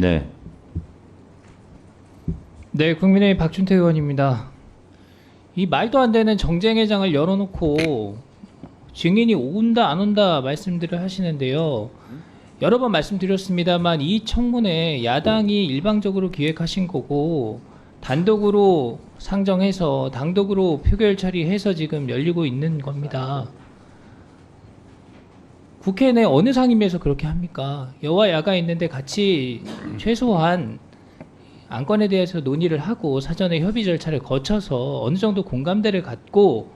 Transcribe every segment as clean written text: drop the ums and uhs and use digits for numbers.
네. 네, 국민의힘 박준태 의원입니다. 이 말도 안 되는 정쟁회장을 열어놓고 증인이 온다 안 온다 말씀들을 하시는데요. 여러 번 말씀드렸습니다만 이 청문회 야당이 일방적으로 기획하신 거고 단독으로 상정해서 단독으로 표결 처리해서 지금 열리고 있는 겁니다. 국회 내 어느 상임위에서 그렇게 합니까? 여와 야가 있는데 같이 최소한 안건에 대해서 논의를 하고 사전에 협의 절차를 거쳐서 어느 정도 공감대를 갖고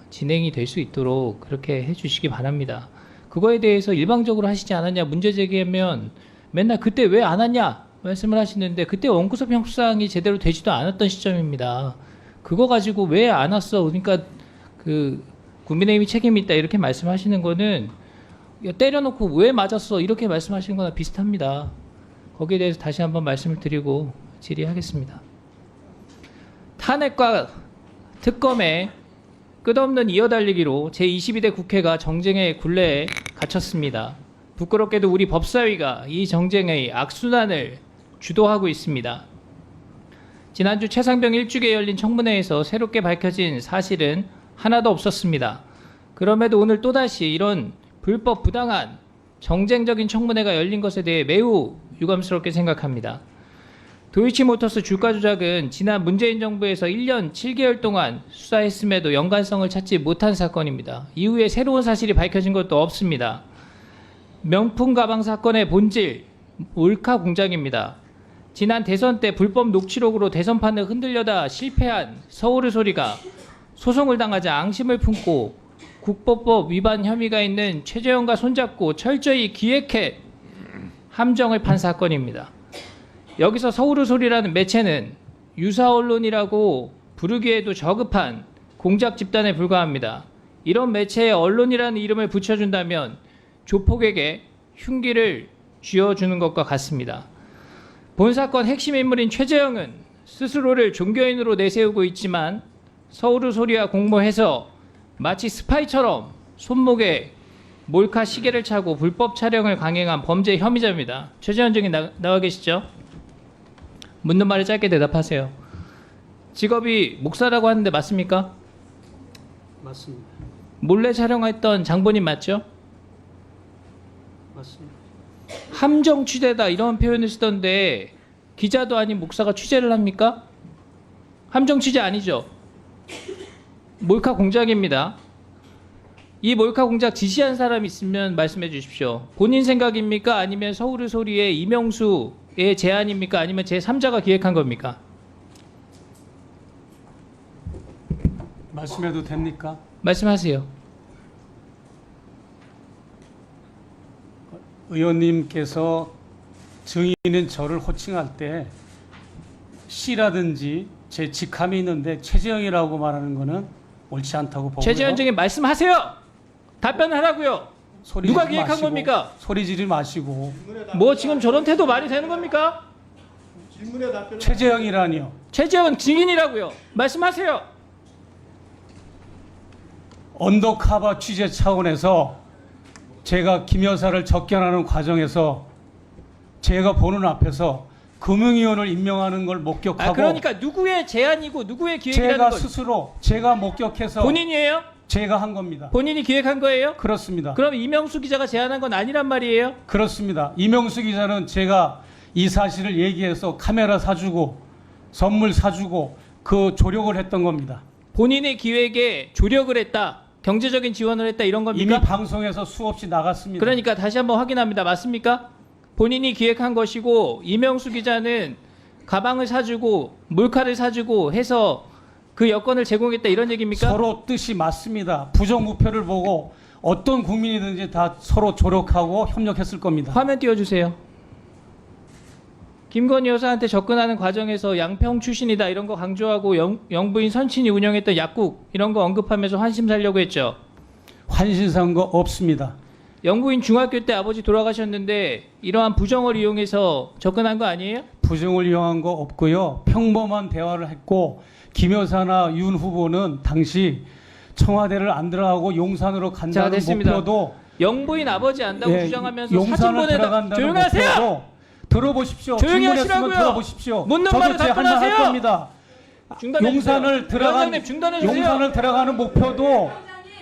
진행이 될 수 있도록 그렇게 해주시기 바랍니다. 그거에 대해서 일방적으로 하시지 않았냐 문제 제기하면 맨날 그때 왜 안 왔냐 말씀을 하시는데 그때 원구성 형사상이 제대로 되지도 않았던 시점입니다. 그거 가지고 왜 안 왔어? 그러니까 그 국민의힘이 책임이 있다 이렇게 말씀하시는 거는 때려놓고 왜 맞았어 이렇게 말씀하시는 거나 비슷합니다. 거기에 대해서 다시 한번 말씀을 드리고 질의하겠습니다. 탄핵과 특검의 끝없는 이어달리기로 제22대 국회가 정쟁의 굴레에 갇혔습니다. 부끄럽게도 우리 법사위가 이 정쟁의 악순환을 주도하고 있습니다. 지난주 최상병 일주기에 열린 청문회에서 새롭게 밝혀진 사실은 하나도 없었습니다. 그럼에도 오늘 또다시 이런 불법 부당한 정쟁적인 청문회가 열린 것에 대해 매우 유감스럽게 생각합니다. 도이치모터스 주가 조작은 지난 문재인 정부에서 1년 7개월 동안 수사했음에도 연관성을 찾지 못한 사건입니다. 이후에 새로운 사실이 밝혀진 것도 없습니다. 명품 가방 사건의 본질, 몰카 공작입니다. 지난 대선 때 불법 녹취록으로 대선판을 흔들려다 실패한 서울의 소리가 소송을 당하자 앙심을 품고 국보법 위반 혐의가 있는 최재형과 손잡고 철저히 기획해 함정을 판 사건입니다. 여기서 서울의 소리라는 매체는 유사 언론이라고 부르기에도 저급한 공작 집단에 불과합니다. 이런 매체에 언론이라는 이름을 붙여준다면 조폭에게 흉기를 쥐어주는 것과 같습니다. 본 사건 핵심 인물인 최재형은 스스로를 종교인으로 내세우고 있지만 서울의 소리와 공모해서 마치 스파이처럼 손목에 몰카 시계를 차고 불법 촬영을 강행한 범죄 혐의자입니다. 최재형 증인 나와 계시죠? 묻는 말에 짧게 대답하세요. 직업이 목사라고 하는데 맞습니까? 맞습니다. 몰래 촬영했던 장본인 맞죠? 맞습니다. 함정 취재다 이런 표현을 쓰던데 기자도 아닌 목사가 취재를 합니까? 함정 취재 아니죠? 몰카 공작입니다. 이 몰카 공작 지시한 사람 있으면 말씀해 주십시오. 본인 생각입니까? 아니면 서울의 소리의 이명수의 제안입니까? 아니면 제3자가 기획한 겁니까? 말씀해도 됩니까? 말씀하세요. 의원님께서 증인인 저를 호칭할 때 씨라든지 제 직함이 있는데 최재형이라고 말하는 거는 옳지 않다고 보고요. 최재형 증인 말씀하세요. 답변을 하라고요. 소리 누가 지르지 기획한 마시고, 겁니까? 소리 지르지 마시고. 뭐 지금 저런 태도 말이 되는 겁니까? 최재형이라니요. 최재형 증인이라고요. 말씀하세요. 언더커버 취재 차원에서 제가 김 여사를 접견하는 과정에서 제가 보는 앞에서 금융위원을 임명하는 걸 목격하고 그러니까 누구의 제안이고 누구의 기획이라는 제가 거 스스로 제가 목격해서 본인이에요? 제가 한 겁니다. 본인이 기획한 거예요? 그렇습니다. 그럼 이명수 기자가 제안한 건 아니란 말이에요? 그렇습니다. 이명수 기자는 제가 이 사실을 얘기해서 카메라 사주고 선물 사주고 그 조력을 했던 겁니다. 본인의 기획에 조력을 했다, 경제적인 지원을 했다 이런 겁니까? 이미 방송에서 수없이 나갔습니다. 그러니까 다시 한번 확인합니다. 맞습니까? 본인이 기획한 것이고 이명수 기자는 가방을 사주고 몰카를 사주고 해서 그 여건을 제공했다 이런 얘기입니까? 서로 뜻이 맞습니다. 부정부패를 보고 어떤 국민이든지 다 서로 조력하고 협력했을 겁니다. 화면 띄워주세요. 김건희 여사한테 접근하는 과정에서 양평 출신이다 이런 거 강조하고 영부인 선친이 운영했던 약국 이런 거 언급하면서 환심 살려고 했죠. 환신산 거 없습니다. 영부인 중학교 때 아버지 돌아가셨는데 이러한 부정을 이용해서 접근한 거 아니에요? 부정을 이용한 거 없고요. 평범한 대화를 했고 김 여사나 윤 후보는 당시 청와대를 안 들어가고 용산으로 자, 간다는 됐습니다. 목표도 영부인 아버지 안다고 예, 주장하면서 사진 용산을 보내다 들어간다는 조용하세요. 목표도 들어보십시오. 조용히 질문했으면 하시라고요. 들어보십시오. 묻는 저도 말에 제 할 말 할 답변하세요. 겁니다. 중단해 용산을 주세요. 위원장님 중단해 주세요. 용산을 들어가는 목표도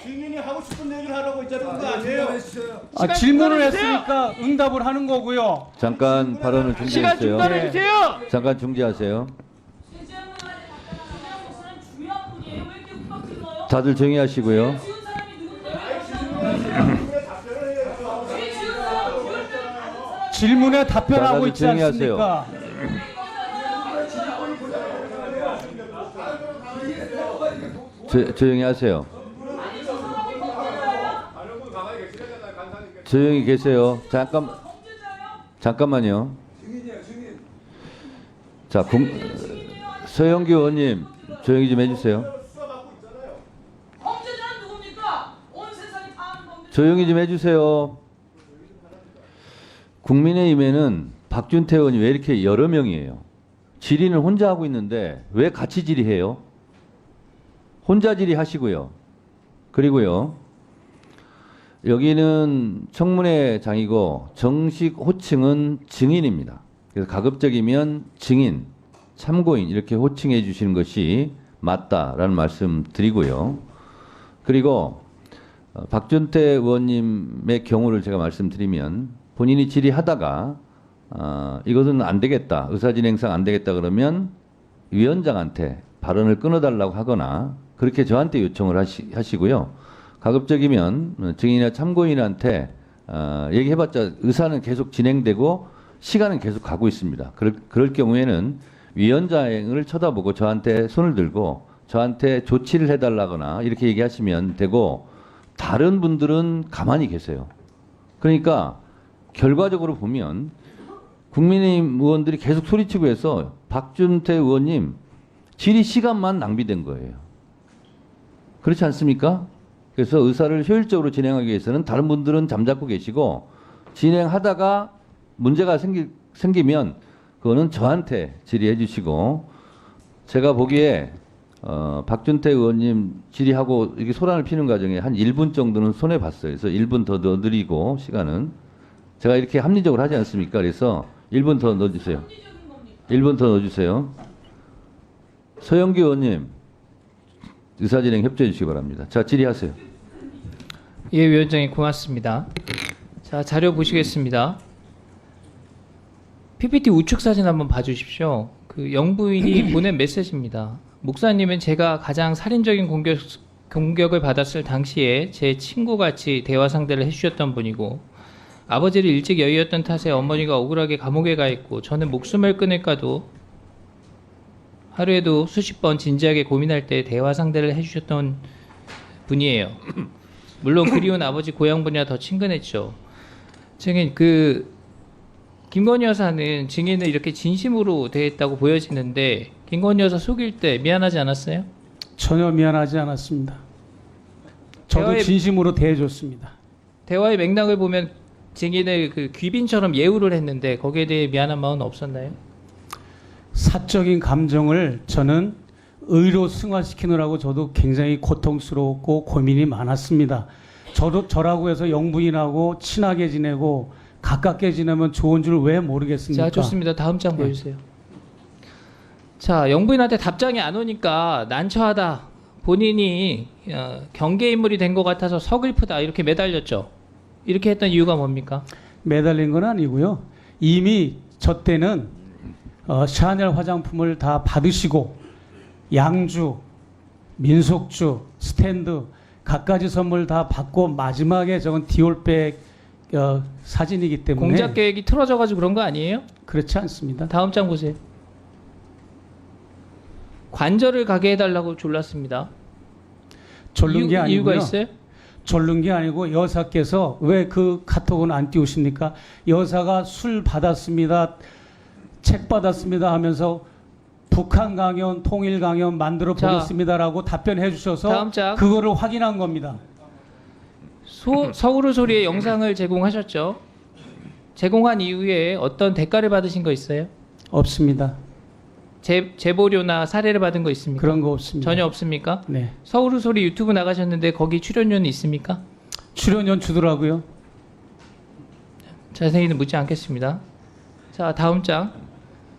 증인이 하고 싶은 얘기를 하라고 있자는 거 아니에요? 시간 질문을 중단해 주세요. 했으니까 응답을 하는 거고요. 잠깐 발언을 시간 중지하세요. 중단해 네. 주세요. 잠깐 중지하세요. 다들 조용히 하시고요. 질문에 답변하고 다들 있지 조용히 하세요. 않습니까? 조용히 하세요. 조용히 계세요. 잠깐만요. 자, 서영규 의원님 조용히 좀 해주세요. 범죄자는 누굽니까? 온 세상이 다 아는 범죄자. 조용히 좀 해주세요. 국민의힘에는 박준태 의원이 왜 이렇게 여러 명이에요? 질의는 혼자 하고 있는데 왜 같이 질의해요? 혼자 질의하시고요. 그리고요. 여기는 청문회장이고 정식 호칭은 증인입니다. 그래서 가급적이면 증인, 참고인 이렇게 호칭해 주시는 것이 맞다라는 말씀 드리고요. 그리고 박준태 의원님의 경우를 제가 말씀드리면 본인이 질의하다가 이것은 안 되겠다, 의사진행상 안 되겠다 그러면 위원장한테 발언을 끊어달라고 하거나 그렇게 저한테 요청을 하시고요. 가급적이면 증인이나 참고인한테 얘기해봤자 의사는 계속 진행되고 시간은 계속 가고 있습니다. 그럴 경우에는 위원장을 쳐다보고 저한테 손을 들고 저한테 조치를 해달라거나 이렇게 얘기하시면 되고 다른 분들은 가만히 계세요. 그러니까 결과적으로 보면 국민의힘 의원들이 계속 소리치고 해서 박준태 의원님 질의 시간만 낭비된 거예요. 그렇지 않습니까? 그래서 의사를 효율적으로 진행하기 위해서는 다른 분들은 잠자코 계시고 진행하다가 문제가 생기면 그거는 저한테 질의해 주시고 제가 보기에 박준태 의원님 질의하고 이렇게 소란을 피는 과정에 한 1분 정도는 손해 봤어요. 그래서 1분 더 넣어드리고 시간은 제가 이렇게 합리적으로 하지 않습니까? 그래서 1분 더 넣어주세요. 1분 더 넣어주세요. 서영규 의원님 의사진행 협조해 주시기 바랍니다. 자, 질의하세요. 예, 위원장님 고맙습니다. 자, 자료 보시겠습니다. PPT 우측 사진 한번 봐주십시오. 그 영부인이 보낸 메시지입니다. 목사님은 제가 가장 살인적인 공격을 받았을 당시에 제 친구같이 대화 상대를 해주셨던 분이고 아버지를 일찍 여의었던 탓에 어머니가 억울하게 감옥에 가 있고 저는 목숨을 끊을까도 하루에도 수십 번 진지하게 고민할 때 대화 상대를 해주셨던 분이에요. 물론 그리운 아버지 고향분이라 더 친근했죠. 증인 김건희 여사는 증인을 이렇게 진심으로 대했다고 보여지는데 김건희 여사 속일 때 미안하지 않았어요? 전혀 미안하지 않았습니다. 저도 진심으로 대해줬습니다. 대화의 맥락을 보면 증인을 그 귀빈처럼 예우를 했는데 거기에 대해 미안한 마음은 없었나요? 사적인 감정을 저는 의로 승화시키느라고 저도 굉장히 고통스러웠고 고민이 많았습니다. 저라고 해서 영부인하고 친하게 지내고 가깝게 지내면 좋은 줄 왜 모르겠습니까? 자, 좋습니다. 다음 장 보여주세요. 자, 영부인한테 답장이 안 오니까 난처하다. 본인이 경계 인물이 된 것 같아서 서글프다. 이렇게 매달렸죠. 이렇게 했던 이유가 뭡니까? 매달린 건 아니고요. 이미 저 때는 샤넬 화장품을 다 받으시고 양주, 민속주, 스탠드 갖가지 선물 다 받고 마지막에 저건 디올백 사진이기 때문에 공작 계획이 틀어져가지고 그런 거 아니에요? 그렇지 않습니다. 다음 장 보세요. 관절을 가게 해달라고 졸랐습니다. 졸른 게 아니고요. 이유가 있어요? 졸른 게 아니고 여사께서 왜 그 카톡은 안 띄우십니까? 여사가 술 받았습니다. 책 받았습니다 하면서 북한 강연, 통일 강연 만들어 자, 보겠습니다라고 답변해 주셔서 다음 장. 그거를 확인한 겁니다. 서울의 소리의 영상을 제공하셨죠? 제공한 이후에 어떤 대가를 받으신 거 있어요? 없습니다. 제보료나 사례를 받은 거 있습니까? 그런 거 없습니다. 전혀 없습니까? 네. 서울의 소리 유튜브 나가셨는데 거기 출연료는 있습니까? 출연료 주더라고요. 자세히는 묻지 않겠습니다. 자, 다음 장.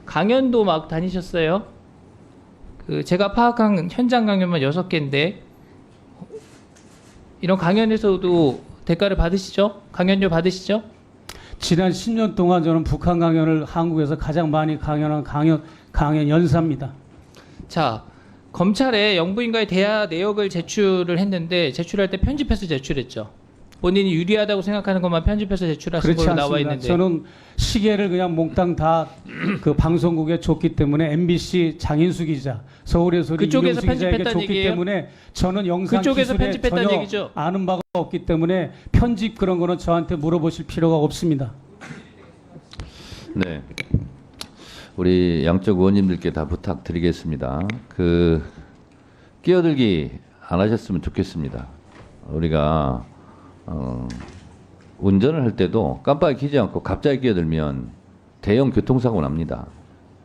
강연도 막 다니셨어요. 제가 파악한 현장 강연만 6개인데 이런 강연에서도 대가를 받으시죠? 강연료 받으시죠? 지난 10년 동안 저는 북한 강연을 한국에서 가장 많이 강연한 강연 연사입니다. 자, 검찰에 영부인과의 대화 내역을 제출을 했는데 제출할 때 편집해서 제출했죠. 본인이 유리하다고 생각하는 것만 편집해서 제출하신 그렇지 걸로 나와 않습니다. 있는데 저는 시계를 그냥 몽땅 다 그 방송국에 줬기 때문에 MBC 장인수 기자, 서울의 소리 그쪽에서 이명수 기자에게 편집했다는 줬기 얘기예요? 때문에 저는 영상 그쪽에서 기술에 편집했다는 전혀 얘기죠? 아는 바가 없기 때문에 편집 그런 거는 저한테 물어보실 필요가 없습니다. 네. 우리 양쪽 의원님들께 다 부탁드리겠습니다. 끼어들기 안 하셨으면 좋겠습니다. 우리가 운전을 할 때도 깜빡이 켜지 않고 갑자기 끼어들면 대형 교통사고 납니다.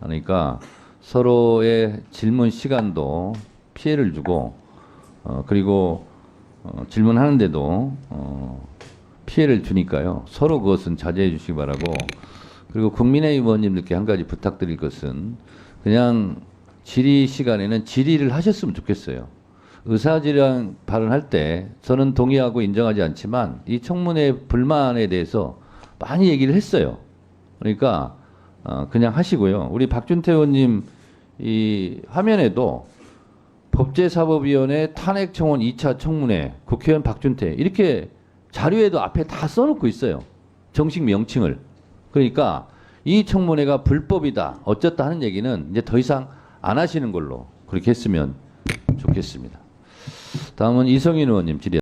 그러니까 서로의 질문 시간도 피해를 주고 그리고 질문하는데도 피해를 주니까요. 서로 그것은 자제해 주시기 바라고, 그리고 국민의힘 의원님들께 한 가지 부탁드릴 것은 그냥 질의 시간에는 질의를 하셨으면 좋겠어요. 의사질환 발언할 때 저는 동의하고 인정하지 않지만 이 청문회 불만에 대해서 많이 얘기를 했어요. 그러니까 그냥 하시고요. 우리 박준태 의원님 이 화면에도 법제사법위원회 탄핵청원 2차 청문회 국회의원 박준태 이렇게 자료에도 앞에 다 써놓고 있어요. 정식 명칭을. 그러니까 이 청문회가 불법이다 어쩌다 하는 얘기는 이제 더 이상 안 하시는 걸로 그렇게 했으면 좋겠습니다. 다음은 이성인 의원님 질의.